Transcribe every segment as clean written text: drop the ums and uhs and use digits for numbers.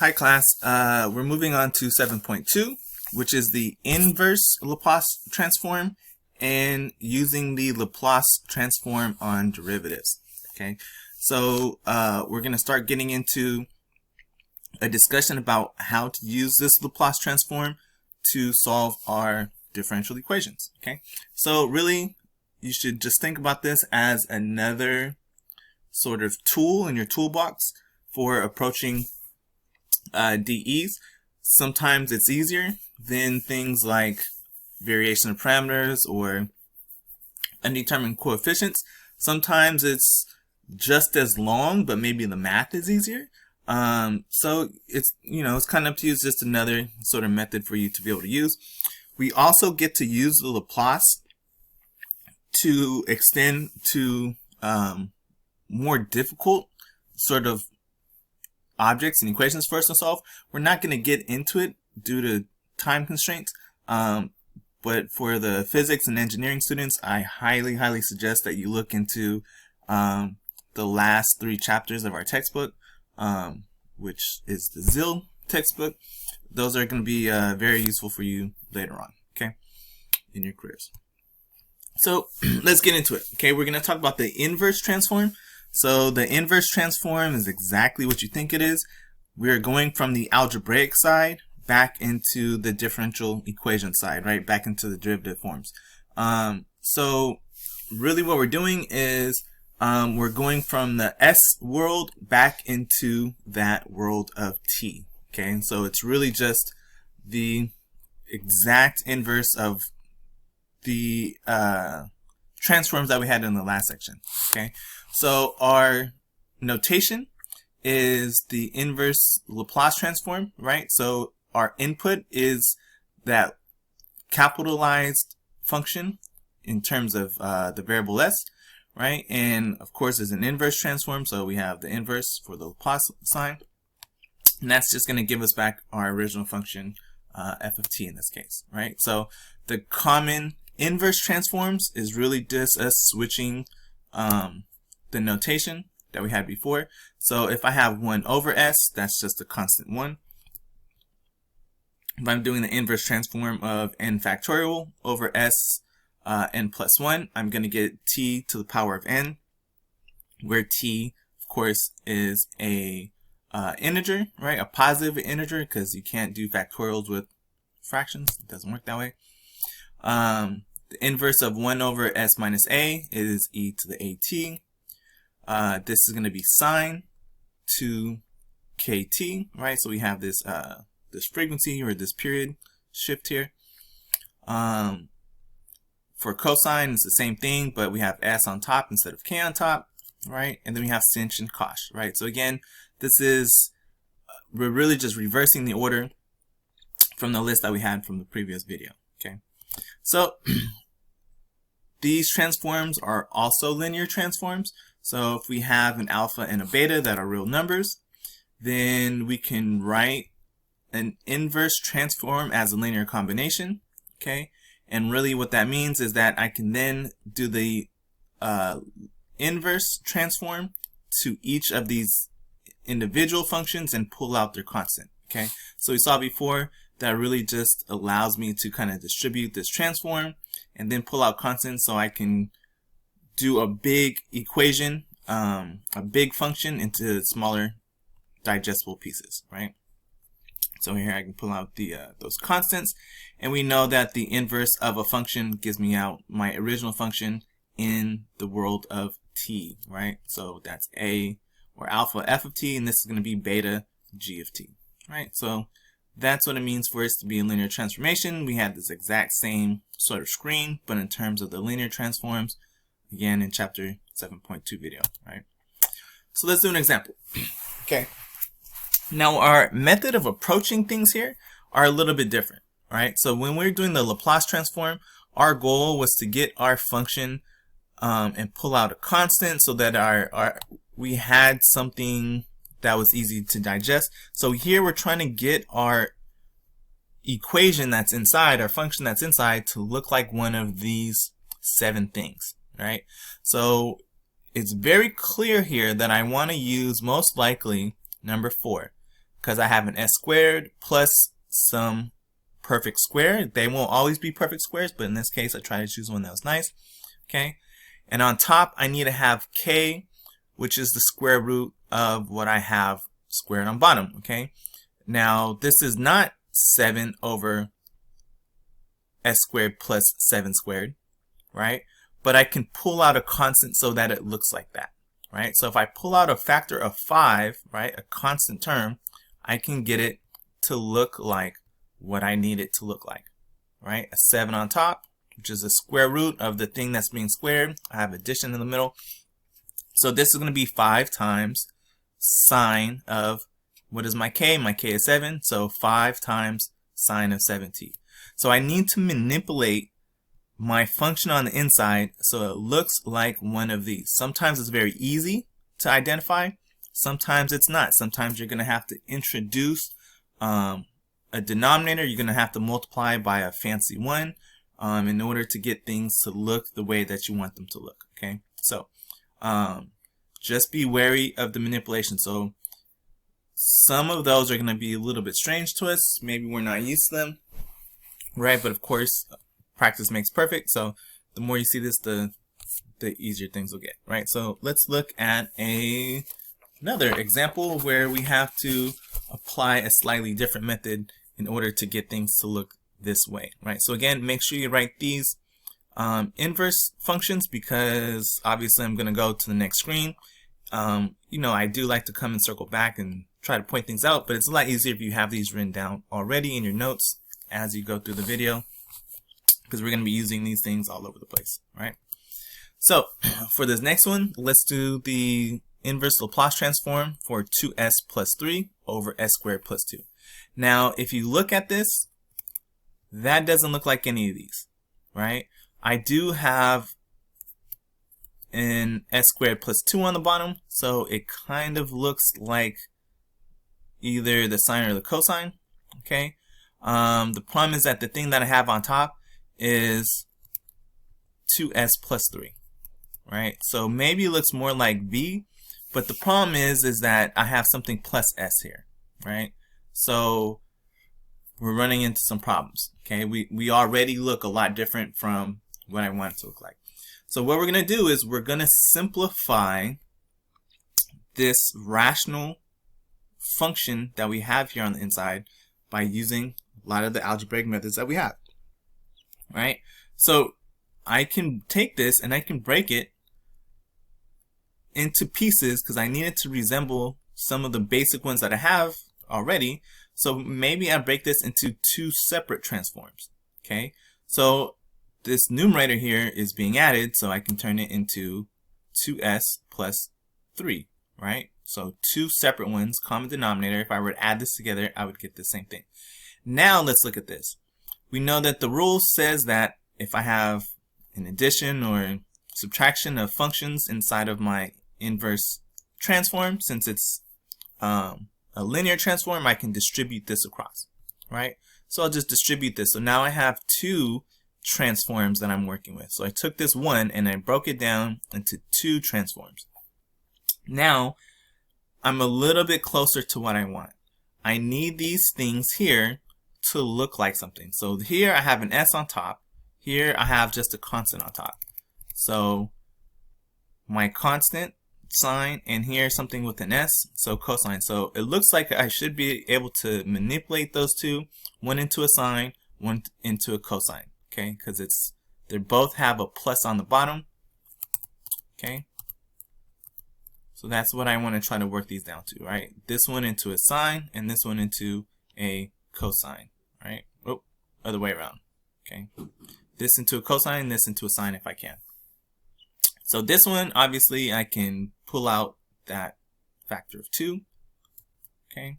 Hi class, we're moving on to 7.2, which is the inverse Laplace transform and using the Laplace transform on derivatives. Okay, so we're going to start getting into a discussion about how to use this Laplace transform to solve our differential equations. Okay, so really you should just think about this as another sort of tool in your toolbox for approaching DEs. Sometimes it's easier than things like variation of parameters or undetermined coefficients. Sometimes it's just as long, but maybe the math is easier. So it's it's kind of up to you. It's just another sort of method for you to be able to use. We also get to use the Laplace to extend to more difficult sort of objects and equations for us to solve. We're not going to get into it due to time constraints, but for the physics and engineering students, I highly suggest that you look into the last 3 chapters of our textbook, which is the ZIL textbook. Those are going to be very useful for you later on, okay, in your careers. So let's get into it. Okay, we're going to talk about the inverse transform. So the inverse transform is exactly what you think it is. We're going from the algebraic side back into the differential equation side, right? Back into the derivative forms. So really what we're doing is we're going from the S world back into that world of T. Okay, so it's really just the exact inverse of the transforms that we had in the last section. Okay, so our notation is the inverse Laplace transform, right? So our input is that capitalized function in terms of the variable s, right? And of course there's an inverse transform, so we have the inverse for the Laplace sign, and that's just going to give us back our original function f of t in this case, right? So the common inverse transforms is really just us switching the notation that we had before. So if I have 1 over s, that's just a constant 1. If I'm doing the inverse transform of n factorial over s n plus 1, I'm going to get t to the power of n, where t, of course, is a integer, right? A positive integer, because you can't do factorials with fractions. It doesn't work that way. The inverse of 1 over s minus a is e to the at. This is going to be sine to kt, right? So we have this this frequency or this period shift here. For cosine, it's the same thing, but we have s on top instead of k on top, right? And then we have sinh and cosh, right? So again, this is we're really just reversing the order from the list that we had from the previous video. Okay, so these transforms are also linear transforms. So if we have an alpha and a beta that are real numbers, then we can write an inverse transform as a linear combination. Okay, and really what that means is that I can then do the inverse transform to each of these individual functions and pull out their constant. Okay, so we saw before that really just allows me to kind of distribute this transform and then pull out constants, so I can do a big equation, a big function into smaller digestible pieces, right? So here I can pull out the those constants, and we know that the inverse of a function gives me out my original function in the world of t, right? So that's a or alpha f of t, and this is going to be beta g of t, right? So that's what it means for us to be a linear transformation. We had this exact same sort of screen, but in terms of the linear transforms, again in chapter 7.2 video, right? So let's do an example. Okay. Now our method of approaching things here are a little bit different, right? So when we're doing the Laplace transform, our goal was to get our function and pull out a constant so that we had something that was easy to digest. So here we're trying to get our equation that's inside, our function that's inside, to look like one of these 7 things, right? So it's very clear here that I want to use most likely number 4, because I have an s squared plus some perfect square. They won't always be perfect squares, but in this case I try to choose one that was nice. Okay, and on top I need to have k, which is the square root of what I have squared on bottom. Okay, now this is not 7 over s squared plus 7 squared, right? But I can pull out a constant so that it looks like that, right? So if I pull out a factor of 5, right, a constant term, I can get it to look like what I need it to look like, right? A 7 on top, which is the square root of the thing that's being squared. I have addition in the middle. So this is going to be 5 times sine of, what is my k? My k is 7, so 5 times sine of 7t. So I need to manipulate my function on the inside so it looks like one of these. Sometimes it's very easy to identify, sometimes it's not. Sometimes you're going to have to introduce a denominator. You're going to have to multiply by a fancy one in order to get things to look the way that you want them to look. Okay, so just be wary of the manipulation. So some of those are going to be a little bit strange to us. Maybe we're not used to them, right? But of course, practice makes perfect. So the more you see this, the easier things will get, right? So let's look at another example where we have to apply a slightly different method in order to get things to look this way, right? So again, make sure you write these inverse functions, because obviously I'm going to go to the next screen. You know, I do like to come and circle back and try to point things out, but it's a lot easier if you have these written down already in your notes as you go through the video, because we're going to be using these things all over the place, right? So for this next one, let's do the inverse Laplace transform for 2s plus 3 over s squared plus 2. Now, if you look at this, that doesn't look like any of these, right? I do have an s squared plus 2 on the bottom, so it kind of looks like either the sine or the cosine, okay? The problem is that the thing that I have on top is 2s plus 3, right? So maybe it looks more like v, but the problem is that I have something plus s here, right? So we're running into some problems, okay? We already look a lot different from what I want it to look like. So what we're going to do is we're going to simplify this rational function that we have here on the inside by using a lot of the algebraic methods that we have, right? So I can take this and I can break it into pieces because I need it to resemble some of the basic ones that I have already. So maybe I break this into 2 separate transforms, okay? So this numerator here is being added, so I can turn it into 2s plus 3, right? So 2 separate ones, common denominator. If I were to add this together, I would get the same thing. Now let's look at this. We know that the rule says that if I have an addition or subtraction of functions inside of my inverse transform, since it's a linear transform, I can distribute this across, right? So I'll just distribute this. So now I have 2 transforms that I'm working with. So I took this one and I broke it down into 2 transforms. Now I'm a little bit closer to what I want. I need these things here to look like something. So here I have an s on top. Here I have just a constant on top. So my constant sine, and here something with an s, so cosine. So it looks like I should be able to manipulate those two, one into a sine, one into a cosine, okay? Because they both have a plus on the bottom, okay? So that's what I want to try to work these down to, right? This one into a sine and this one into a cosine, right? Oh, other way around, okay? This into a cosine, this into a sine if I can. So this one, obviously, I can pull out that factor of 2, okay,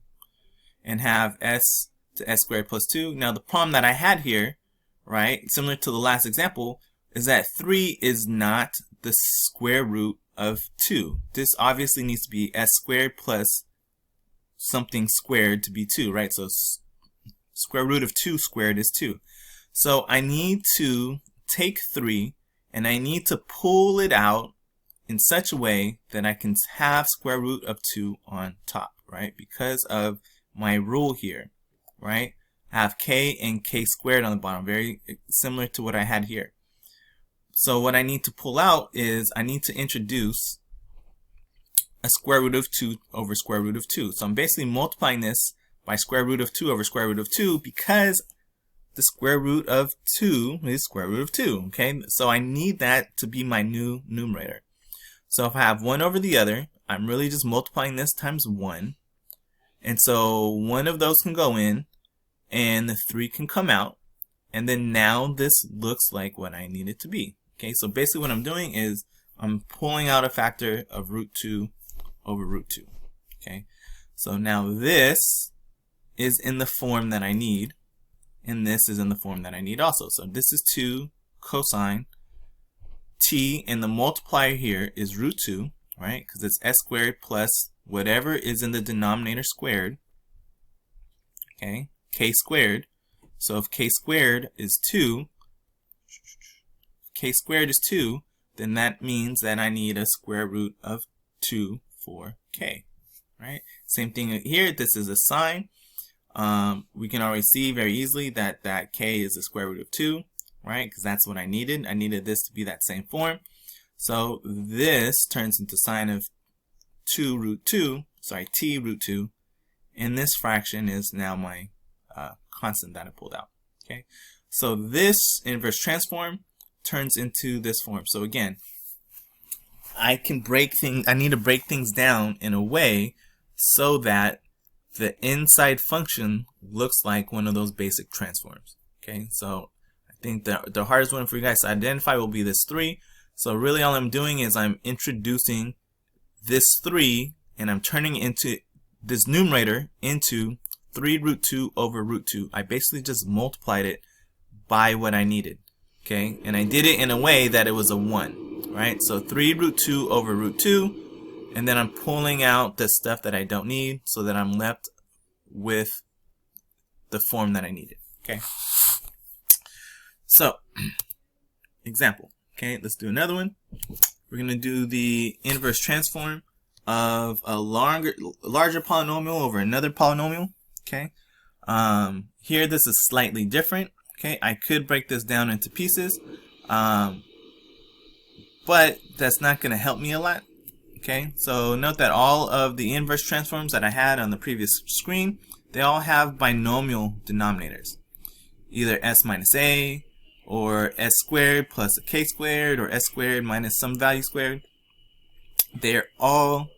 and have s to s squared plus 2. Now the problem that I had here, right, similar to the last example, is that 3 is not the square root of 2. This obviously needs to be s squared plus something squared to be 2, right? So square root of 2 squared is 2. So I need to take 3 and I need to pull it out in such a way that I can have square root of 2 on top, right? Because of my rule here, right? I have k and k squared on the bottom, very similar to what I had here. So what I need to pull out is I need to introduce a square root of 2 over square root of 2. So I'm basically multiplying this by square root of 2 over square root of 2 because the square root of 2 is square root of 2, okay? So I need that to be my new numerator. So if I have 1 over the other, I'm really just multiplying this times 1. And so one of those can go in, and the 3 can come out. And then now this looks like what I need it to be. Okay, so basically what I'm doing is I'm pulling out a factor of root 2 over root 2. Okay, so now this is in the form that I need, and this is in the form that I need also. So this is 2 cosine t, and the multiplier here is root 2, right? Because it's s squared plus whatever is in the denominator squared, okay, k squared. So if k squared is 2, then that means that I need a square root of 2 for k, right? Same thing here. This is a sine. We can already see very easily that k is the square root of 2, right? Because that's what I needed. I needed this to be that same form. So this turns into sine of 2 root 2, sorry, t root 2, and this fraction is now my constant that I pulled out. Okay, so this inverse transform turns into this form. So again, I need to break things down in a way so that the inside function looks like one of those basic transforms. Okay, so I think the hardest one for you guys to identify will be this 3. So really all I'm doing is I'm introducing this 3, and I'm turning into this numerator into 3 root 2 over root 2. I basically just multiplied it by what I needed. Okay, and I did it in a way that it was a 1, right? So 3 root 2 over root 2, and then I'm pulling out the stuff that I don't need so that I'm left with the form that I needed. Okay, so example. Okay, let's do another one. We're going to do the inverse transform of a larger polynomial over another polynomial. Okay, here this is slightly different. Okay, I could break this down into pieces, but that's not going to help me a lot. Okay, so note that all of the inverse transforms that I had on the previous screen, they all have binomial denominators, either s minus a, or s squared plus a k squared, or s squared minus some value squared. They're all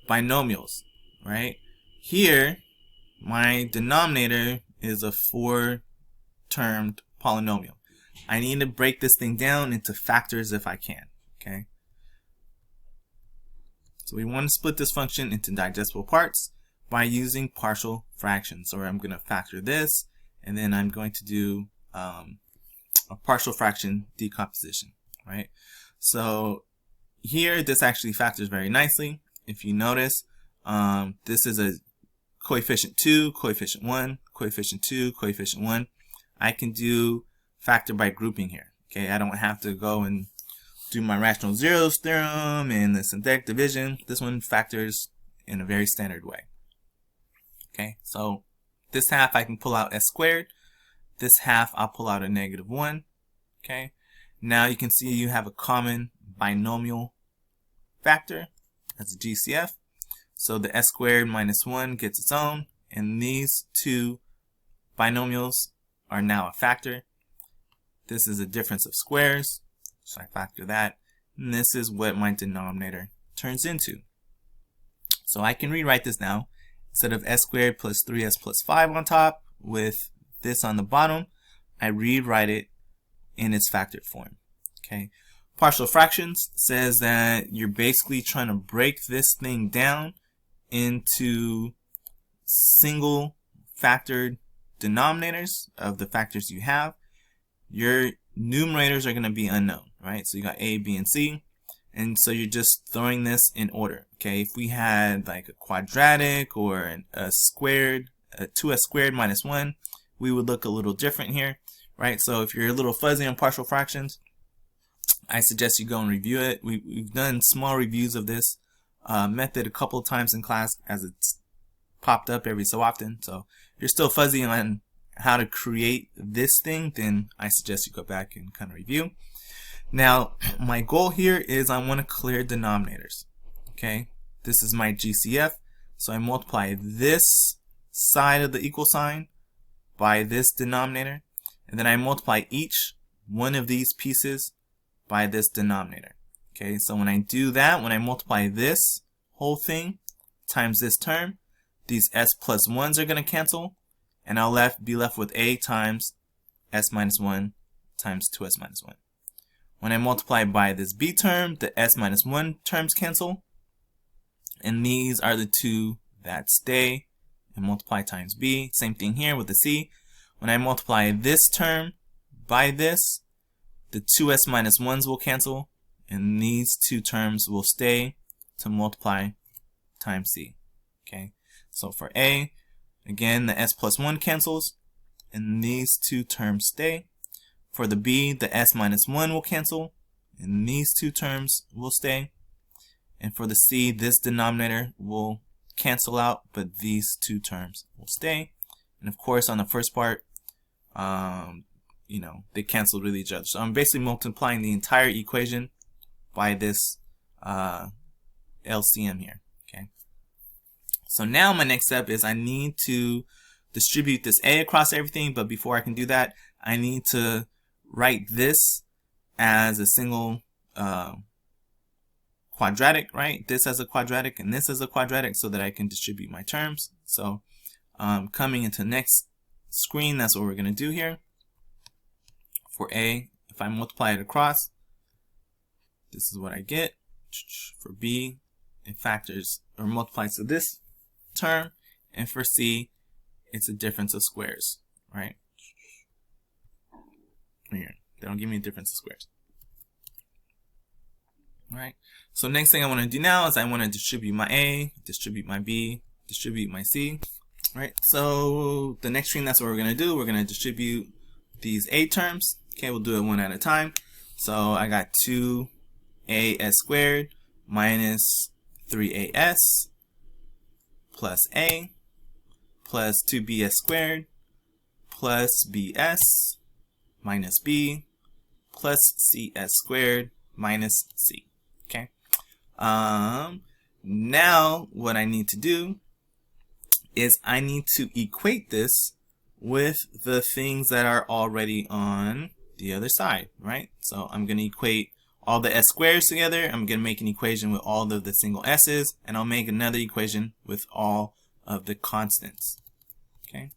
binomials, right? Here, my denominator is a 4-termed polynomial. I need to break this thing down into factors if I can, okay? So we want to split this function into digestible parts by using partial fractions. So I'm going to factor this, and then I'm going to do a partial fraction decomposition, right? So here, this actually factors very nicely. If you notice, this is a coefficient 2, coefficient 1, coefficient 2, coefficient 1. I can do factor by grouping here. Okay, I don't have to go and do my rational zeros theorem and the synthetic division. This one factors in a very standard way. Okay, so this half I can pull out s squared. This half I'll pull out a -1. Okay, now you can see you have a common binomial factor. That's a GCF. So the s squared minus 1 gets its own, and these two binomials are now a factor. This is a difference of squares, so I factor that, and this is what my denominator turns into. So I can rewrite this now. Instead of s squared plus 3s plus 5 on top with this on the bottom, I rewrite it in its factored form. Okay, partial fractions says that you're basically trying to break this thing down into single factored denominators of the factors you have. Your numerators are going to be unknown, right? So you got a, b, and c, and so you're just throwing this in order. Okay, if we had like a quadratic or a squared, a 2s squared minus 1, we would look a little different here, right? So if you're a little fuzzy on partial fractions, I suggest you go and review it. We've done small reviews of this method a couple of times in class, as it's popped up every so often. So if you're still fuzzy on how to create this thing, then I suggest you go back and kind of review. Now, my goal here is I want to clear denominators. Okay, this is my GCF, so I multiply this side of the equal sign by this denominator, and then I multiply each one of these pieces by this denominator. Okay, so when I do that, when I multiply this whole thing times this term, these s plus 1s are going to cancel, and I'll be left with a times s minus 1 times 2s minus 1. When I multiply by this b term, the s minus 1 terms cancel, and these are the two that stay, and multiply times b. Same thing here with the c. When I multiply this term by this, the 2s minus 1s will cancel, and these two terms will stay to multiply times c. Okay, so for a, again, the s plus 1 cancels, and these two terms stay. For the b, the s minus 1 will cancel, and these two terms will stay. And for the c, this denominator will cancel out, but these two terms will stay. And of course, on the first part, they cancel with each other. So I'm basically multiplying the entire equation by this LCM here. Okay. So now my next step is I need to distribute this a across everything, but before I can do that, I need to write this as a single quadratic, right? This as a quadratic and this as a quadratic, so that I can distribute my terms. So coming into the next screen, that's what we're going to do here. For a, if I multiply it across, this is what I get. For b, it factors or multiplies to this term, and for c, it's a difference of squares, right? Here, they don't give me a difference of squares. All right. So next thing I want to do now is I want to distribute my a, distribute my b, distribute my c. All right. So the next screen, that's what we're going to do. We're going to distribute these a terms. Okay, we'll do it one at a time. So I got 2as squared minus 3as plus a plus 2bs squared plus bs minus b plus cs squared minus c. Okay. Now what I need to do is I need to equate this with the things that are already on the other side, right? So I'm going to equate all the s squares together. I'm going to make an equation with all of the single s's, and I'll make another equation with all of the constants. Okay.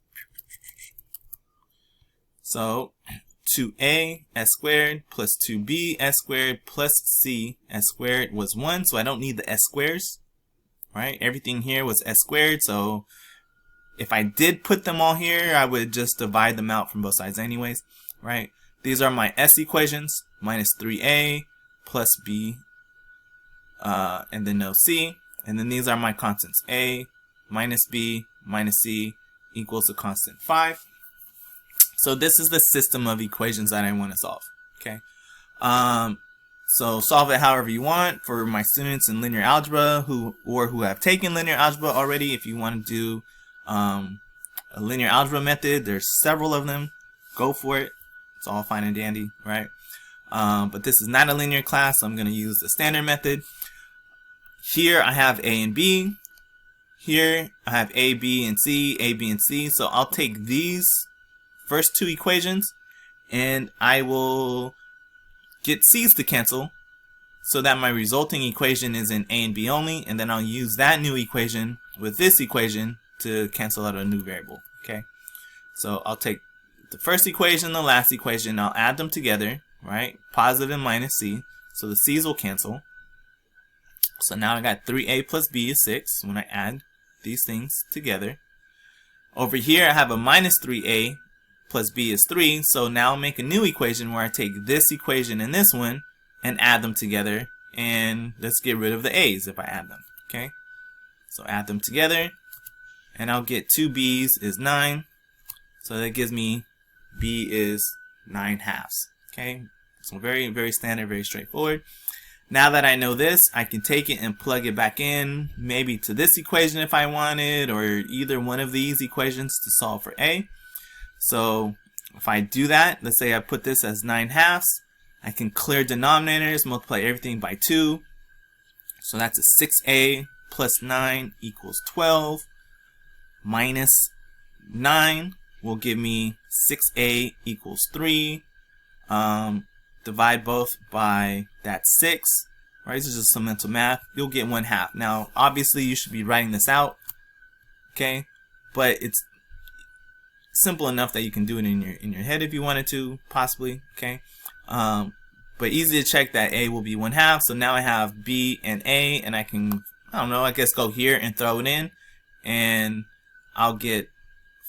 So 2a s squared plus 2b s squared plus c s squared was 1, so I don't need the s squares, right? Everything here was s squared, so if I did put them all here, I would just divide them out from both sides anyways, right? These are my s equations, minus 3a plus b, and then no c, and then these are my constants, a minus b minus c equals a constant 5. So this is the system of equations that I want to solve. Okay. So solve it however you want. For my students in linear algebra who have taken linear algebra already, if you want to do a linear algebra method, there's several of them. Go for it. It's all fine and dandy, right? But this is not a linear class, so I'm going to use the standard method. Here I have a and b. Here I have a, b, and c, a, b, and c. So I'll take these first two equations and I will get c's to cancel so that my resulting equation is in a and b only, and then I'll use that new equation with this equation to cancel out a new variable. Okay, so I'll take the first equation, the last equation, I'll add them together, right? Positive and minus c, so the c's will cancel. So now I got 3a plus b is 6 when I add these things together. Over here I have a minus 3a plus b is 3, so now I'll make a new equation where I take this equation and this one and add them together, and let's get rid of the a's if I add them. Okay, so add them together and I'll get 2b's is 9, so that gives me b is 9 halves. Okay, so very, very standard, very straightforward. Now that I know this, I can take it and plug it back in, maybe to this equation if I wanted, or either one of these equations to solve for a. So if I do that, let's say I put this as 9/2, I can clear denominators, multiply everything by 2. So that's a 6a plus 9 equals 12, minus 9 will give me 6a equals 3. Divide both by that 6, right? This is just some mental math. You'll get 1/2. Now, obviously, you should be writing this out, okay? But it's simple enough that you can do it in your head if you wanted to, possibly, okay? But easy to check that a will be 1/2. So now I have b and a, and I can, I don't know, I guess go here and throw it in, and I'll get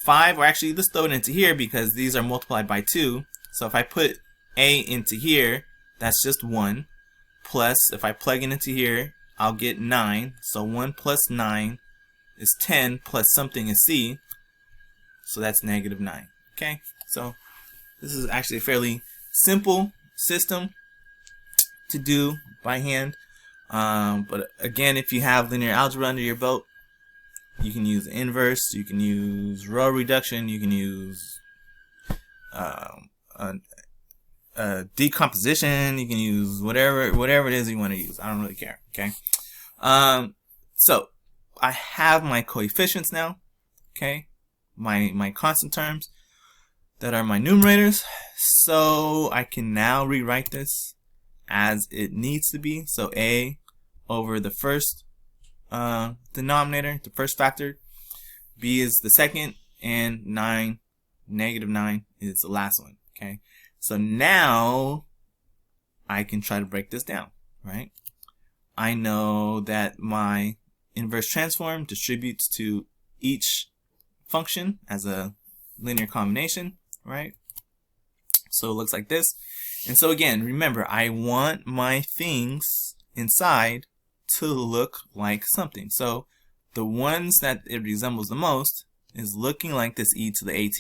5, or actually let's throw it into here because these are multiplied by 2. So if I put a into here, that's just 1, plus if I plug it into here, I'll get 9. So 1 plus 9 is 10, plus something is c, so that's -9. Okay, so this is actually a fairly simple system to do by hand. But again, if you have linear algebra under your belt, you can use inverse, you can use row reduction, you can use decomposition, you can use whatever it is you want to use. I don't really care. Okay. So I have my coefficients now. Okay, my constant terms that are my numerators. So I can now rewrite this as it needs to be. So a over the first denominator, the first factor, b is the second, and -9 is the last one. Okay. So now I can try to break this down, right? I know that my inverse transform distributes to each function as a linear combination, right? So it looks like this. And so again, remember, I want my things inside to look like something. So the ones that it resembles the most is looking like this e to the at.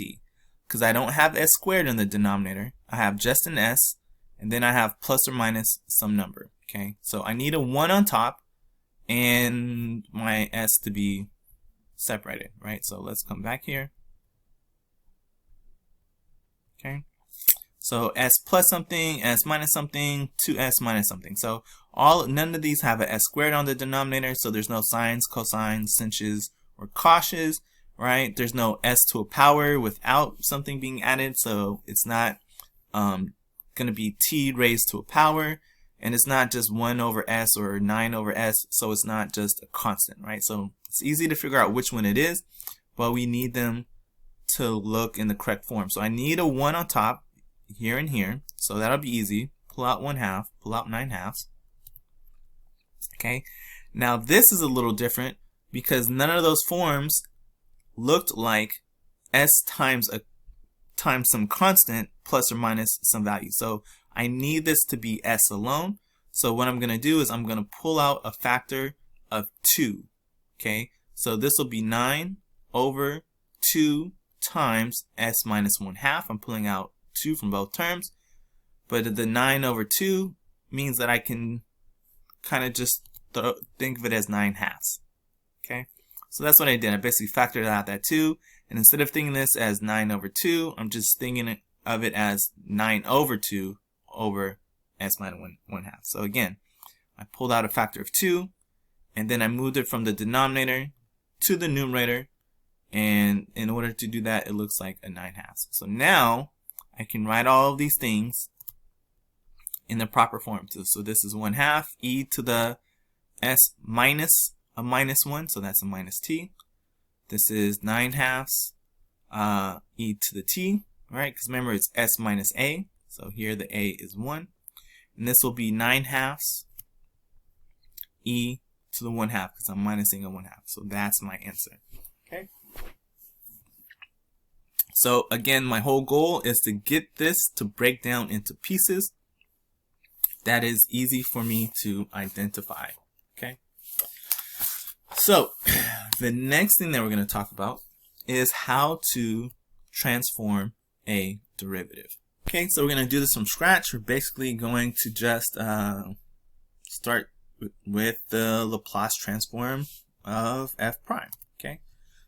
Because I don't have s squared in the denominator, I have just an s, and then I have plus or minus some number. Okay, so I need a 1 on top and my s to be separated, right? So let's come back here. Okay, so s plus something, s minus something, 2s minus something. So none of these have a s squared on the denominator, so there's no sines, cosines, sinches, or coshes. Right? There's no s to a power without something being added, so it's not going to be t raised to a power, and it's not just 1 over s or 9 over s, so it's not just a constant, right? So it's easy to figure out which one it is, but we need them to look in the correct form. So I need a 1 on top here and here, so that'll be easy. Pull out 1/2, pull out 9/2. Okay, now this is a little different because none of those forms looked like s times some constant plus or minus some value. So I need this to be s alone. So what I'm going to do is I'm going to pull out a factor of 2. Okay, so this will be 9 over 2 times s minus 1/2. I'm pulling out 2 from both terms, but the 9 over 2 means that I can kind of just think of it as 9/2. Okay. So that's what I did. I basically factored out that 2, and instead of thinking this as 9 over 2, I'm just thinking of it as 9 over 2 over s minus 1/2. So again, I pulled out a factor of 2, and then I moved it from the denominator to the numerator, and in order to do that, it looks like a 9/2. So now I can write all of these things in the proper form. So this is 1/2 e to the s minus a minus 1, so that's a minus t. This is 9/2 e to the t, right? Because remember, it's s minus a, so here the a is 1. And this will be 9/2 e to the 1/2, because I'm minusing a 1/2. So that's my answer. Okay. So again, my whole goal is to get this to break down into pieces that is easy for me to identify. Okay. So the next thing that we're going to talk about is how to transform a derivative. Okay, so we're going to do this from scratch. We're basically going to just start with the Laplace transform of f prime. Okay,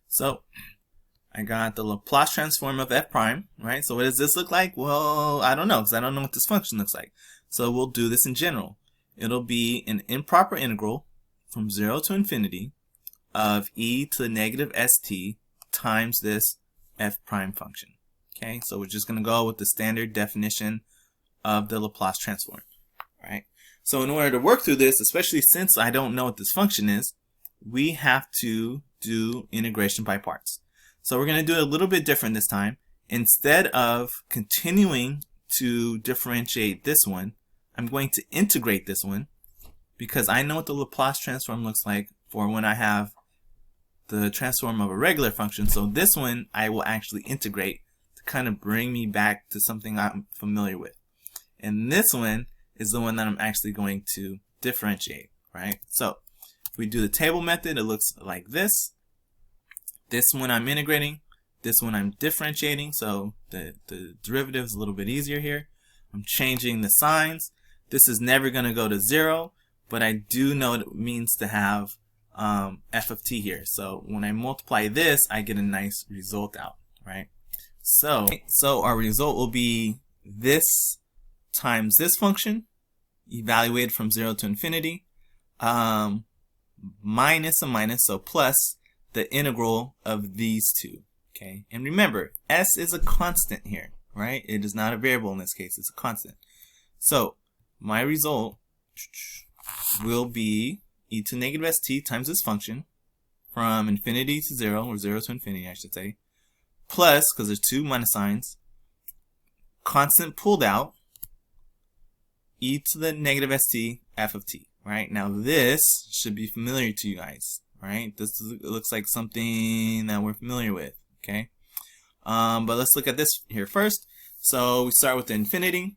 so I got the Laplace transform of f prime, right? So what does this look like? Well, I don't know, because I don't know what this function looks like. So we'll do this in general. It'll be an improper integral from 0 to infinity of e to the negative st times this f prime function. Okay, so we're just going to go with the standard definition of the Laplace transform. All right. So in order to work through this, especially since I don't know what this function is, we have to do integration by parts. So we're going to do it a little bit different this time. Instead of continuing to differentiate this one, I'm going to integrate this one because I know what the Laplace transform looks like for when I have the transform of a regular function. So this one I will actually integrate to kind of bring me back to something I'm familiar with. And this one is the one that I'm actually going to differentiate, right? So if we do the table method, it looks like this. This one I'm integrating, this one I'm differentiating, so the derivative is a little bit easier here. I'm changing the signs. This is never going to go to 0, but I do know what it means to have f of t here. So when I multiply this, I get a nice result out, right? So our result will be this times this function, evaluated from 0 to infinity, minus a minus, so plus the integral of these two. Okay, and remember, s is a constant here, right? It is not a variable in this case, it's a constant. So my result will be e to negative st times this function from infinity to 0, or 0 to infinity I should say, plus, because there's two minus signs, constant pulled out, e to the negative st f of t. Right, now this should be familiar to you guys, right? This looks like something that we're familiar with, okay? But let's look at this here first. So we start with the infinity,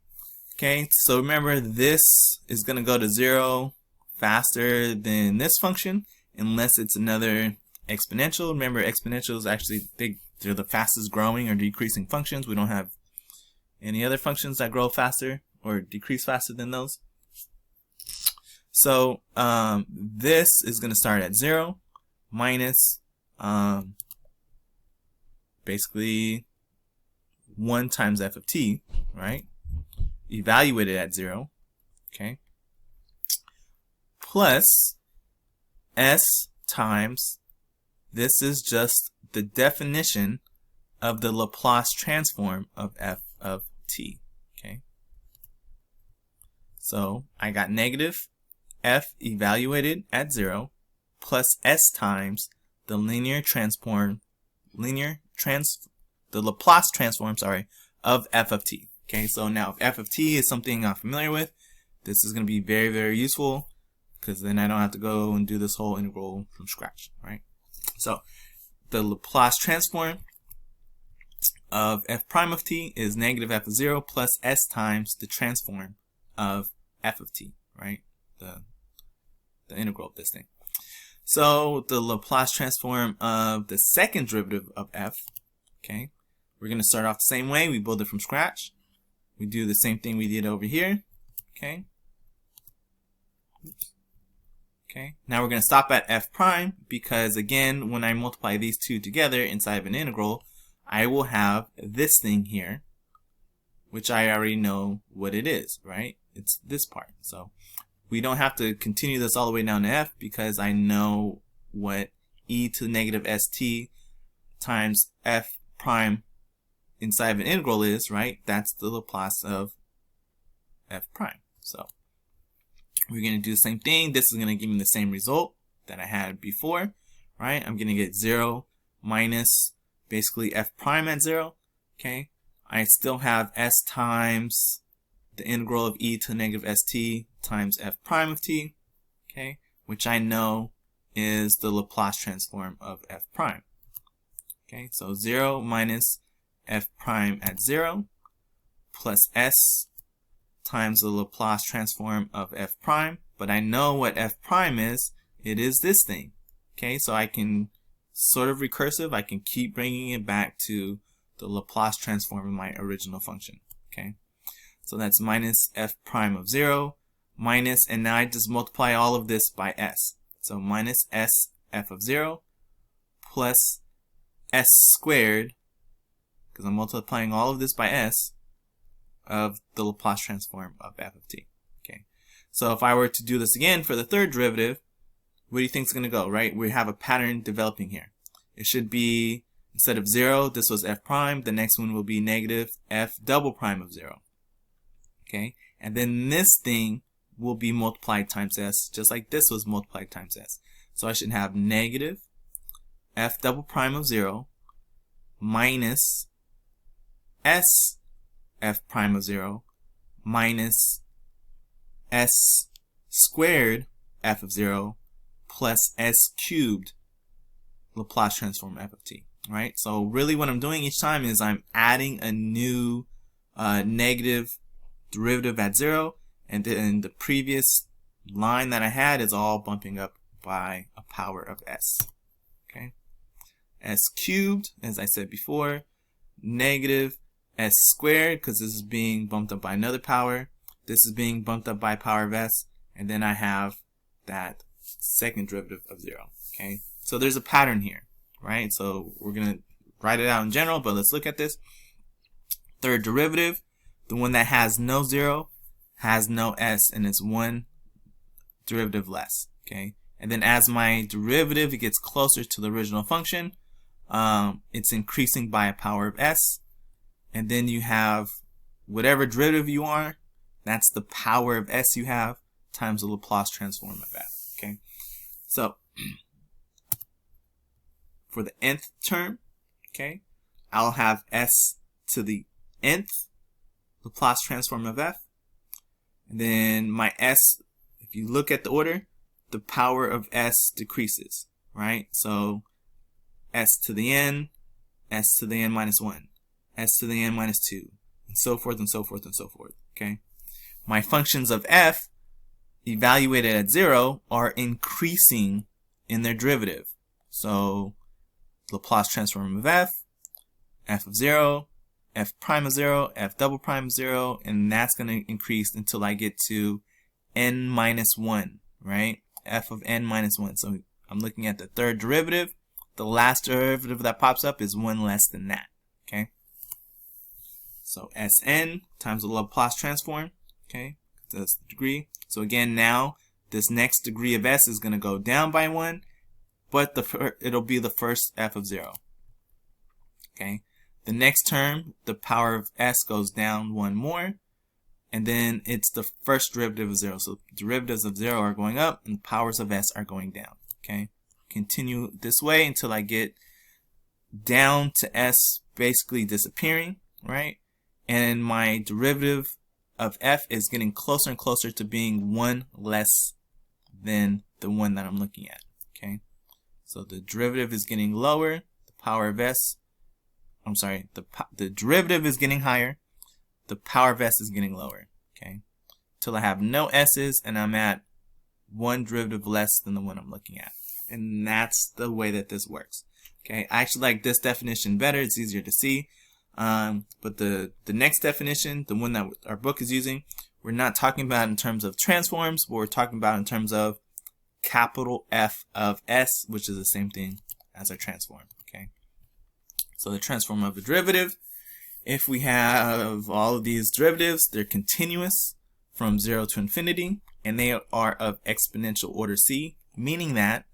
okay? So remember, this is going to go to 0 faster than this function unless it's another exponential. Remember, exponentials actually, they're the fastest growing or decreasing functions. We don't have any other functions that grow faster or decrease faster than those. So this is going to start at 0 minus basically 1 times f of t, right? Evaluated at 0, okay? Plus s times, this is just the definition of the Laplace transform of f of t, okay? So I got negative f evaluated at 0 plus s times the the Laplace transform, of f of t. Okay, so now if f of t is something I'm familiar with, this is going to be very, very useful because then I don't have to go and do this whole integral from scratch, right? So the Laplace transform of f prime of t is negative f of 0 plus s times the transform of f of t, right? The integral of this thing. So the Laplace transform of the second derivative of f, okay, we're going to start off the same way. We build it from scratch. We do the same thing we did over here, okay. Oops. Okay, now we're going to stop at f prime because, again, when I multiply these two together inside of an integral, I will have this thing here, which I already know what it is, right? It's this part. So we don't have to continue this all the way down to f because I know what e to the negative st times f prime inside of an integral is, right? That's the Laplace of f prime. So we're going to do the same thing. This is going to give me the same result that I had before, right? I'm going to get 0 minus basically f prime at 0, okay? I still have s times the integral of e to the negative st times f prime of t, okay, which I know is the Laplace transform of f prime. Okay, so 0 minus f prime at 0 plus s times the Laplace transform of f prime, but I know what f prime is. It is this thing. Okay, so I can sort of recursive, I can keep bringing it back to the Laplace transform of my original function. Okay, so that's minus f prime of 0 minus, and now I just multiply all of this by s. So minus s f of 0 plus s squared, because I'm multiplying all of this by s, of the Laplace transform of f of t. Okay. So if I were to do this again for the third derivative, where do you think it's going to go, right? We have a pattern developing here. It should be, instead of 0, this was f prime. The next one will be negative f double prime of 0. Okay. And then this thing will be multiplied times s, just like this was multiplied times s. So I should have negative f double prime of 0 minus s f prime of 0 minus s squared f of 0 plus s cubed Laplace transform f of t. Right? So really what I'm doing each time is I'm adding a new negative derivative at 0, and then the previous line that I had is all bumping up by a power of s. Okay? S cubed, as I said before, negative s squared, because this is being bumped up by another power. This is being bumped up by a power of s, and then I have that second derivative of 0. Okay? So there's a pattern here, right? So we're going to write it out in general, but let's look at this. Third derivative, the one that has no 0, has no s, and it's one derivative less. Okay? And then as my derivative it gets closer to the original function, it's increasing by a power of s. And then you have whatever derivative you are, that's the power of s you have times the Laplace transform of f. Okay? So for the nth term, okay, I'll have s to the nth Laplace transform of f. And then my s, if you look at the order, the power of s decreases, right? So s to the n minus 1, s to the n minus 2, and so forth and so forth and so forth, okay? My functions of f evaluated at 0 are increasing in their derivative. So Laplace transform of f of 0, f prime of 0, f double prime of 0, and that's going to increase until I get to n minus 1, right? F of n minus 1. So I'm looking at the third derivative. The last derivative that pops up is 1 less than that, okay? So Sn times the Laplace transform, okay? That's the degree. So again, now this next degree of s is going to go down by 1, but it'll be the first f of 0, okay? The next term, the power of s goes down 1 more, and then it's the first derivative of 0. So derivatives of 0 are going up, and the powers of s are going down, okay? Continue this way until I get down to s basically disappearing, right? And my derivative of f is getting closer and closer to being 1 less than the one that I'm looking at, okay? So the derivative is getting lower, the power of s, I'm sorry, the derivative is getting higher, the power of s is getting lower, okay? Till I have no s's and I'm at one derivative less than the one I'm looking at. And that's the way that this works, okay? I actually like this definition better. It's easier to see. But the next definition, the one that our book is using, we're not talking about in terms of transforms, but we're talking about in terms of capital F of s, which is the same thing as our transform, okay? So the transform of a derivative, if we have all of these derivatives, they're continuous from 0 to infinity, and they are of exponential order c, meaning that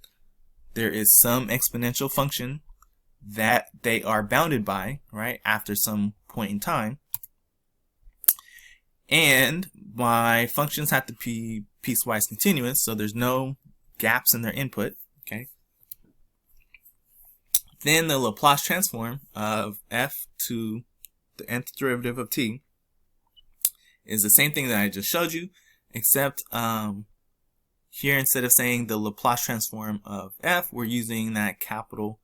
there is some exponential function that they are bounded by, right, after some point in time. And my functions have to be piecewise continuous, so there's no gaps in their input, okay? Then the Laplace transform of f to the nth derivative of t is the same thing that I just showed you, except here instead of saying the Laplace transform of f, we're using that capital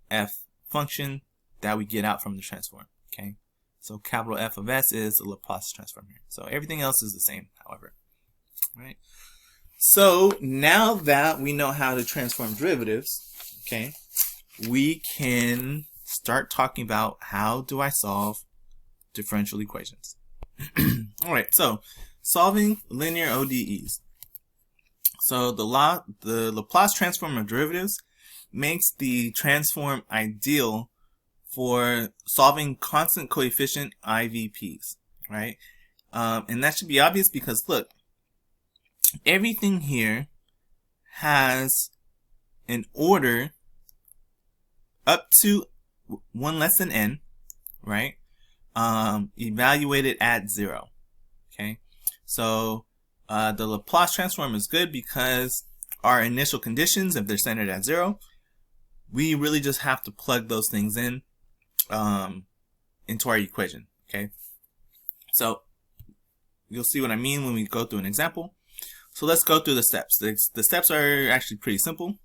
F function that we get out from the transform, okay? So capital F of s is the Laplace transform here. So everything else is the same, however, right? So now that we know how to transform derivatives, okay, we can start talking about how do I solve differential equations. All right, so solving linear ODEs. So the Laplace transform of derivatives makes the transform ideal for solving constant coefficient IVPs, right? And that should be obvious because look, everything here has an order up to 1 less than n, right? Evaluated at 0. Okay, so the Laplace transform is good because our initial conditions, if they're centered at 0, we really just have to plug those things in into our equation. Okay, so you'll see what I mean when we go through an example. So let's go through the steps. The steps are actually pretty simple.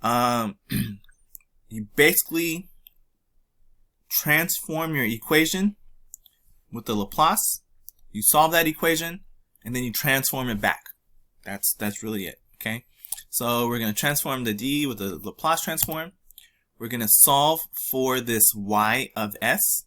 You basically transform your equation with the Laplace. You solve that equation, and then you transform it back. That's really it. Okay. So we're going to transform the d with the Laplace transform. We're going to solve for this y of s.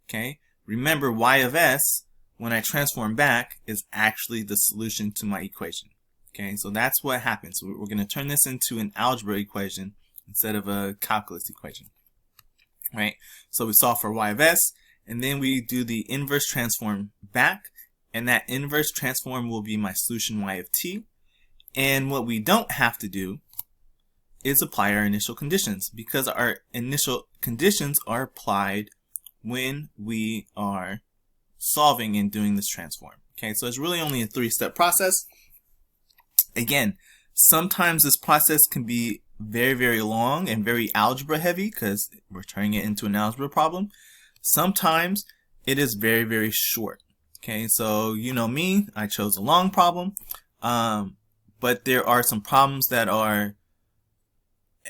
Okay. Remember, y of s, when I transform back, is actually the solution to my equation. Okay. So that's what happens. We're going to turn this into an algebra equation instead of a calculus equation. Right. So we solve for y of s, and then we do the inverse transform back, and that inverse transform will be my solution y of t. And what we don't have to do is apply our initial conditions, because our initial conditions are applied when we are solving and doing this transform. Okay, so it's really only a 3-step process. Again, sometimes this process can be very, very long and very algebra heavy because we're turning it into an algebra problem. Sometimes it is very, very short. Okay, so you know me, I chose a long problem, but there are some problems that are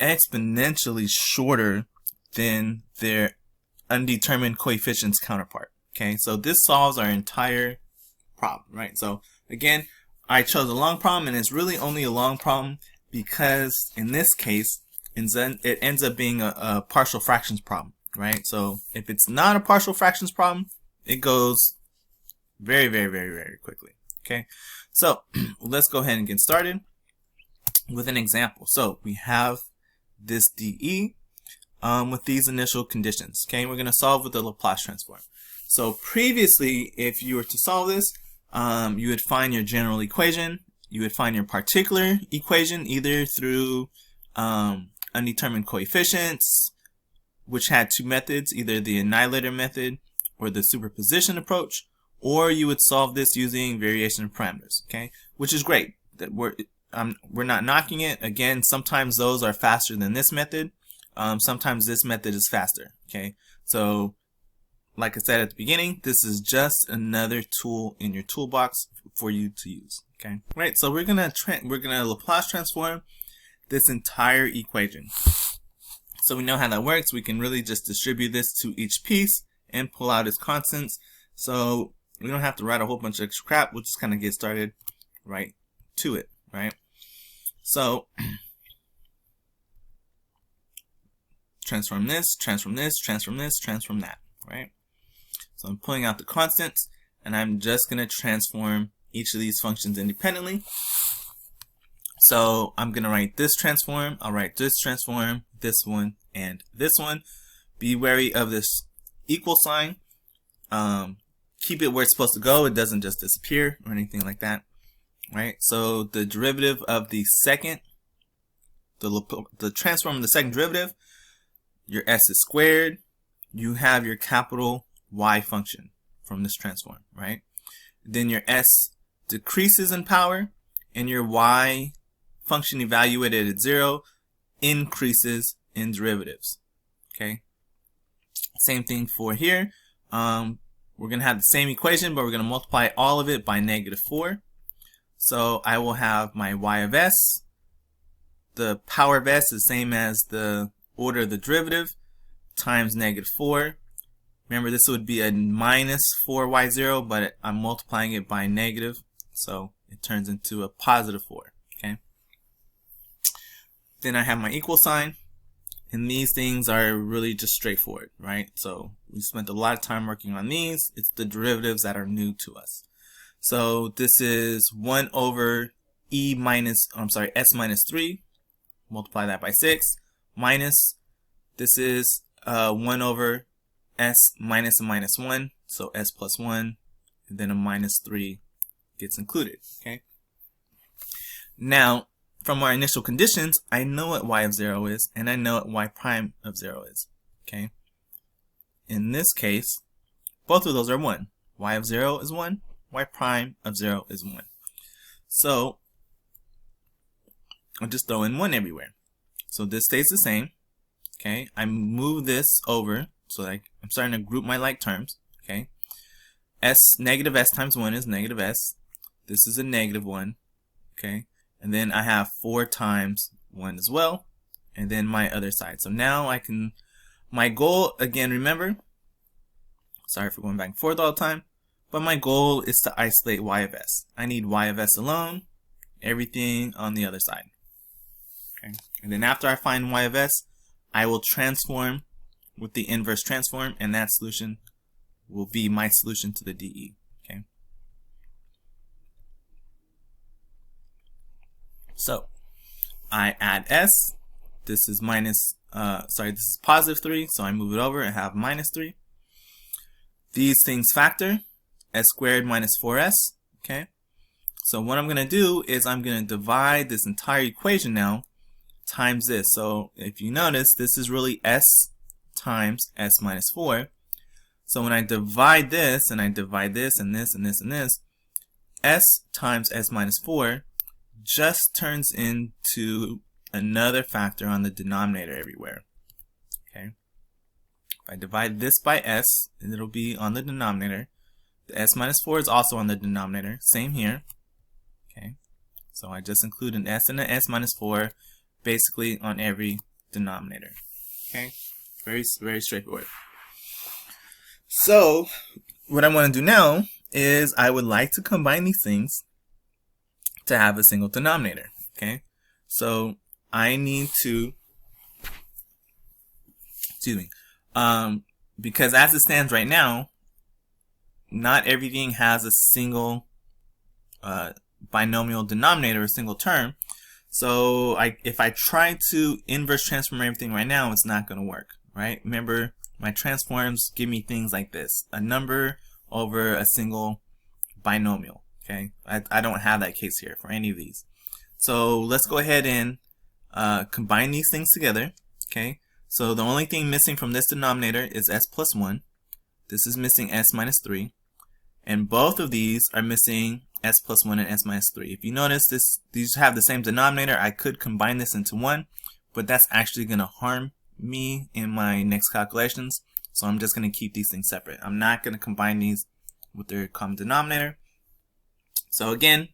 exponentially shorter than their undetermined coefficients counterpart. Okay, so this solves our entire problem, right? So again, I chose a long problem, and it's really only a long problem because in this case, it ends up being a partial fractions problem, right? So if it's not a partial fractions problem, it goes very, very, very, very quickly. Okay, so let's go ahead and get started with an example. So we have this DE with these initial conditions. Okay, we're going to solve with the Laplace transform. So previously, if you were to solve this, you would find your general equation. You would find your particular equation either through undetermined coefficients, which had 2 methods, either the annihilator method or the superposition approach, or you would solve this using variation of parameters. Okay, which is great. That we're not knocking it. Again, sometimes those are faster than this method. Sometimes this method is faster. Okay, so like I said at the beginning, this is just another tool in your toolbox for you to use. Okay, right. So we're gonna Laplace transform this entire equation. So we know how that works. We can really just distribute this to each piece and pull out its constants. So we don't have to write a whole bunch of extra crap. We'll just kind of get started right to it, right? So transform this, transform this, transform this, transform that, right? So I'm pulling out the constants, and I'm just going to transform each of these functions independently. So I'm going to write this transform, I'll write this transform, this one, and this one. Be wary of this equal sign. Keep it where it's supposed to go. It doesn't just disappear or anything like that, right? So the derivative of the second, the transform of the second derivative, your s is squared. You have your capital Y function from this transform, right? Then your s decreases in power, and your Y function evaluated at 0 increases in derivatives. Okay. Same thing for here. We're going to have the same equation, but we're going to multiply all of it by -4. So I will have my y of s. The power of s is the same as the order of the derivative times -4. Remember, this would be a -4y0, but I'm multiplying it by negative, so it turns into a +4. Okay. Then I have my equal sign, and these things are really just straightforward, right? So we spent a lot of time working on these. It's the derivatives that are new to us. So this is 1 over s minus 3, multiply that by 6, minus, this is 1 over s minus a minus 1, so s plus 1, and then a minus 3 gets included, okay? Now, from our initial conditions, I know what y of 0 is, and I know what y prime of 0 is, okay? In this case, both of those are 1. Y of 0 is 1, y prime of 0 is 1. So, I'll just throw in 1 everywhere. So this stays the same, okay? I move this over, so I'm starting to group my like terms, okay? Negative s times 1 is negative s. This is a negative 1, okay? And then I have 4 times 1 as well, and then my other side. So now I can, my goal, again, remember, sorry for going back and forth all the time, but my goal is to isolate y of s. I need y of s alone, everything on the other side. Okay. And then after I find y of s, I will transform with the inverse transform, and that solution will be my solution to the DE. Okay. So I add s. This is this is positive 3, so I move it over and have minus 3. These things factor, s squared minus 4s, okay? So what I'm going to do is I'm going to divide this entire equation now times this. So if you notice, this is really s times s minus 4. So when I divide this, and I divide this, and this, and this, and this, s times s minus 4 just turns into another factor on the denominator everywhere, okay? If I divide this by s, it'll be on the denominator. The s minus 4 is also on the denominator. Same here. Okay. So I just include an s and an s minus 4 basically on every denominator. Okay. Very, very straightforward. So what I want to do now is I would like to combine these things to have a single denominator. Okay. So I need to, because as it stands right now, not everything has a single binomial denominator, a single term. So if I try to inverse transform everything right now, it's not going to work, right? Remember, my transforms give me things like this, a number over a single binomial, okay? I don't have that case here for any of these. So let's go ahead and combine these things together, okay? So the only thing missing from this denominator is s plus 1. This is missing s minus 3. And both of these are missing s plus 1 and s minus 3. If you notice, these have the same denominator. I could combine this into 1, but that's actually going to harm me in my next calculations. So I'm just going to keep these things separate. I'm not going to combine these with their common denominator. So again,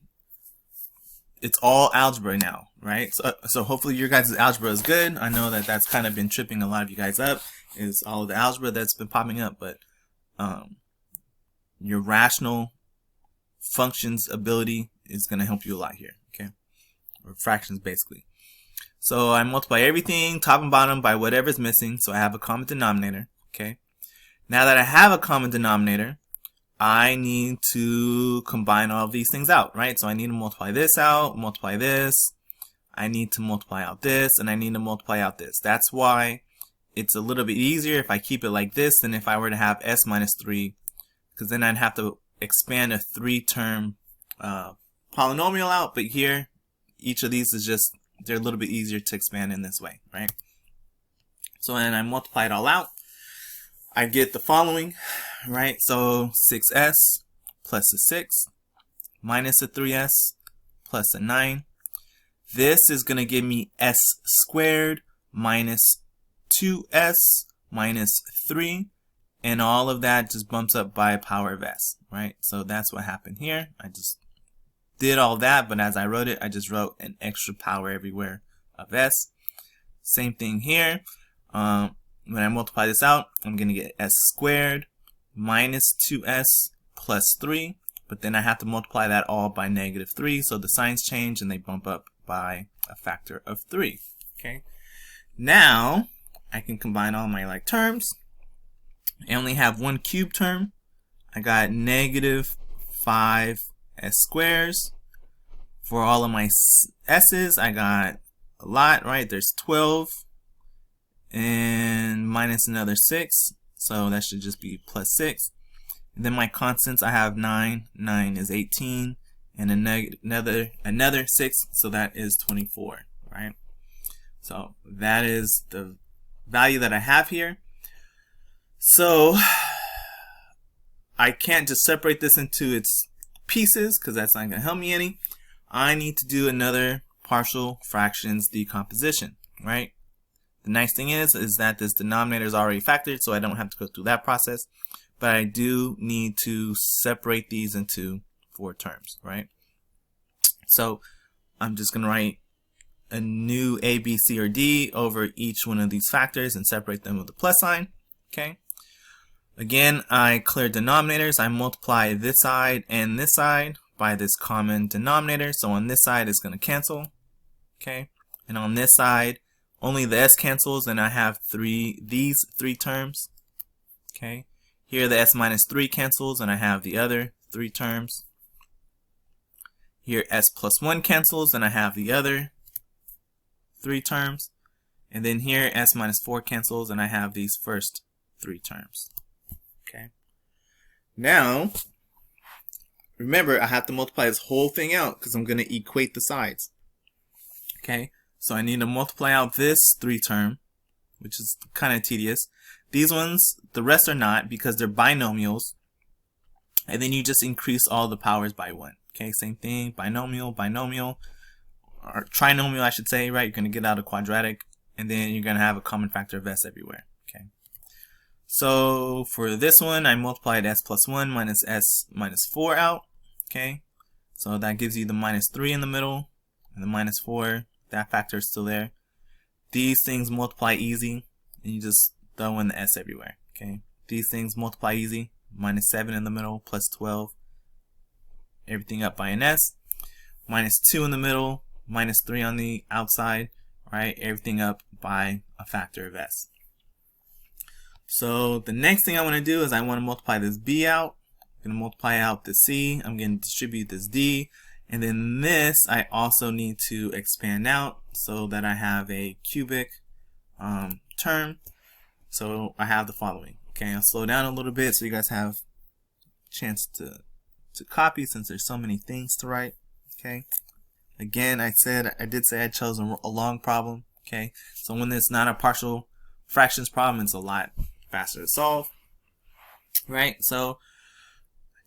it's all algebra now, right? So hopefully your guys' algebra is good. I know that that's kind of been tripping a lot of you guys up, is all of the algebra that's been popping up, but your rational functions ability is going to help you a lot here, okay? Or fractions, basically. So I multiply everything, top and bottom, by whatever's missing, so I have a common denominator, okay? Now that I have a common denominator, I need to combine all of these things out, right? So I need to multiply this out, multiply this, I need to multiply out this, and I need to multiply out this. That's why it's a little bit easier if I keep it like this than if I were to have s minus 3, because then I'd have to expand a 3-term polynomial out, but here, each of these is just, they're a little bit easier to expand in this way, right? So when I multiply it all out, I get the following, right? So 6s plus a 6 minus a 3s plus a 9. This is going to give me s squared minus 2s minus 3. And all of that just bumps up by a power of s, right? So that's what happened here. I just did all that, but as I wrote it, I just wrote an extra power everywhere of s. Same thing here. When I multiply this out, I'm going to get s squared minus 2s plus 3. But then I have to multiply that all by negative 3. So the signs change and they bump up by a factor of 3. Okay. Now I can combine all my like terms. I only have one cube term. I got negative 5 S squares. For all of my S's, I got a lot, right? There's 12 and minus another 6. So that should just be plus 6. And then my constants, I have 9. 9 is 18. And another 6. So that is 24, right? So that is the value that I have here. So I can't just separate this into its pieces because that's not going to help me any. I need to do another partial fractions decomposition, right? The nice thing is that this denominator is already factored, so I don't have to go through that process. But I do need to separate these into 4 terms, right? So I'm just going to write a new A, B, C, or D over each one of these factors and separate them with a plus sign, okay? Again, I clear denominators. I multiply this side and this side by this common denominator. So on this side, it's going to cancel, okay? And on this side, only the S cancels, and I have these three terms, okay? Here, the S minus 3 cancels, and I have the other 3 terms. Here, S plus 1 cancels, and I have the other 3 terms. And then here, S minus 4 cancels, and I have these first 3 terms. Okay. Now, remember, I have to multiply this whole thing out because I'm going to equate the sides. Okay. So I need to multiply out this 3 term, which is kind of tedious. These ones, the rest are not because they're binomials. And then you just increase all the powers by 1. Okay, same thing, binomial, or trinomial, I should say, right? You're going to get out a quadratic, and then you're going to have a common factor of S everywhere. Okay. So for this one, I multiplied S plus 1 minus S minus 4 out. Okay. So that gives you the minus 3 in the middle, and the minus 4. That factor is still there. These things multiply easy, and you just throw in the S everywhere. Okay. These things multiply easy. Minus 7 in the middle, plus 12. Everything up by an S. Minus 2 in the middle, minus 3 on the outside. Right. Everything up by a factor of S. So the next thing I want to do is I want to multiply this B out. I'm going to multiply out the C. I'm going to distribute this D. And then this I also need to expand out so that I have a cubic term. So I have the following. Okay, I'll slow down a little bit so you guys have a chance to copy since there's so many things to write. Okay. Again, I did say I chose a long problem. Okay. So when it's not a partial fractions problem, it's a lot faster to solve. Right? So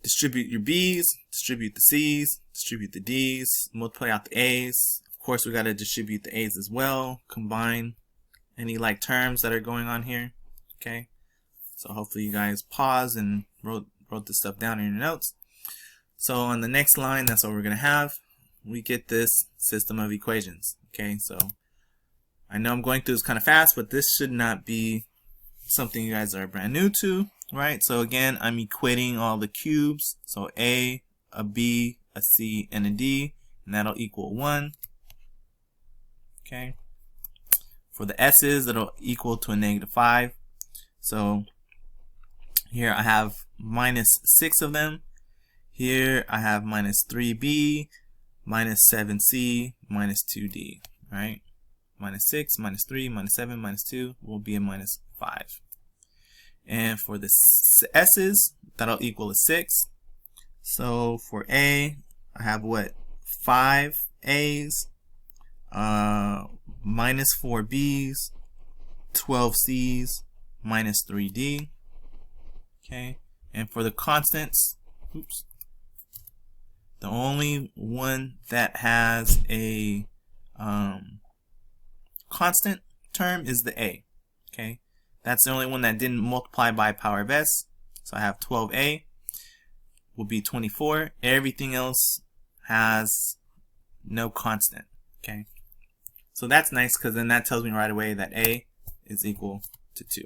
distribute your B's, distribute the C's, distribute the D's, multiply out the A's. Of course, we got to distribute the A's as well. Combine any like terms that are going on here. Okay. So hopefully you guys pause and wrote this stuff down in your notes. So on the next line, that's what we're going to have. We get this system of equations. Okay, so I know I'm going through this kind of fast, but this should not be something you guys are brand new to, right? So again, I'm equating all the cubes. So A, a B, a C, and a D, and that'll equal 1. Okay. For the S's, it'll equal to a negative 5. So here I have minus 6 of them. Here I have minus 3b, minus 7c, minus 2d, right? Minus 6, minus 3, minus 7, minus 2 will be a minus 5. And for the S's, that'll equal a 6. So for A, I have what? 5 A's, minus 4 B's, 12 C's, minus 3D. Okay, and for the constants, oops, the only one that has a constant term is the A. Okay, that's the only one that didn't multiply by power of S. So I have 12A will be 24. Everything else has no constant. Okay, so that's nice because then that tells me right away that A is equal to 2.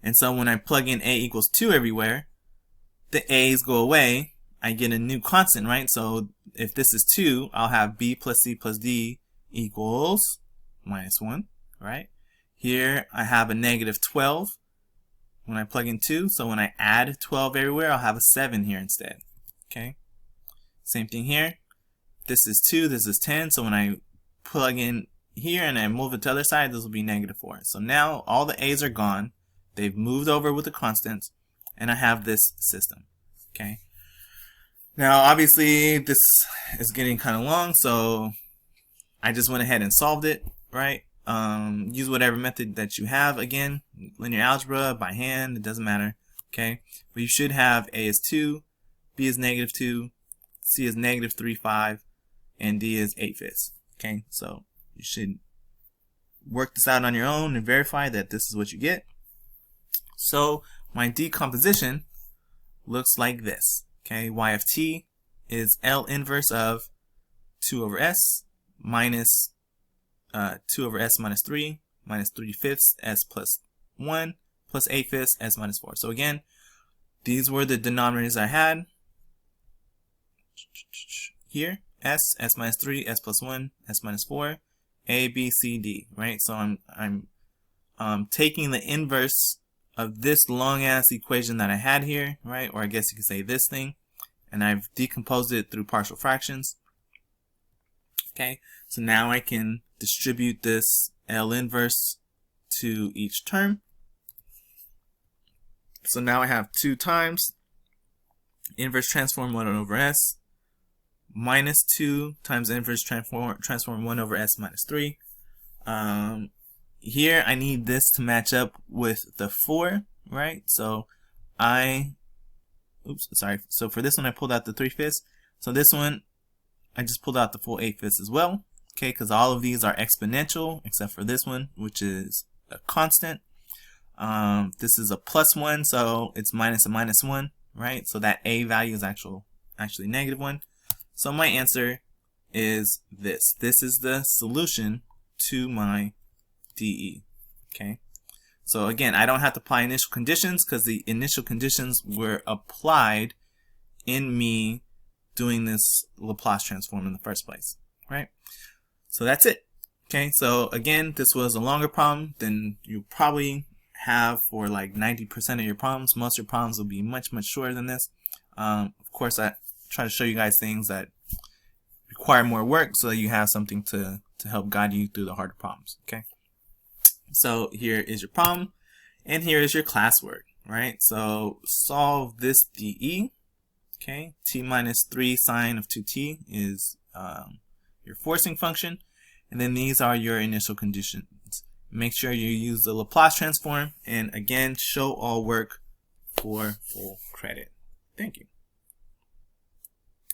And so when I plug in A equals 2 everywhere, the A's go away. I get a new constant, right? So if this is 2, I'll have B plus C plus D equals minus 1, right? Here I have a negative 12 when I plug in 2. So when I add 12 everywhere, I'll have a 7 here instead. Okay? Same thing here. This is 2, this is 10. So when I plug in here and I move it to the other side, this will be -4. So now all the a's are gone. They've moved over with the constants, and I have this system. Okay. Now, obviously, this is getting kind of long, so I just went ahead and solved it, right? Use whatever method that you have. Again, linear algebra, by hand, it doesn't matter. Okay. But you should have A is 2, B is -2, C is -3/5, and D is 8/5. Okay. So you should work this out on your own and verify that this is what you get. So my decomposition looks like this. Okay, y of t is L inverse of 2 over s minus 2 over s minus 3 minus 3/5 s plus 1 plus 8/5 s minus 4. So again, these were the denominators I had here: s minus 3, s plus 1, s minus 4, a, b, c, d. Right. So I'm taking the inverse of this long ass equation that I had here, right? Or I guess you could say this thing, and I've decomposed it through partial fractions. Okay, so now I can distribute this L inverse to each term. So now I have 2 times inverse transform 1 over s minus 2 times inverse transform 1 over s minus 3. Here I need this to match up with the 4, right? So so for this one I pulled out the 3/5. So this one I just pulled out the full 8/5 as well. Okay, because all of these are exponential except for this one, which is a constant. This is a +1, so it's minus a -1, right? So that a value is actually -1. So my answer is this. This is the solution to my DE. Okay, so again, I don't have to apply initial conditions because the initial conditions were applied in me doing this Laplace transform in the first place, right? So that's it. Okay, so again, this was a longer problem than you probably have for like 90% of your problems. Most of your problems will be much shorter than this. Of course, I try to show you guys things that require more work so that you have something to help guide you through the harder problems. Okay. So here is your problem, and here is your classwork, right? So solve this DE. Okay, t minus 3 sine of 2t is your forcing function, and then these are your initial conditions. Make sure you use the Laplace transform, and again, show all work for full credit. Thank you.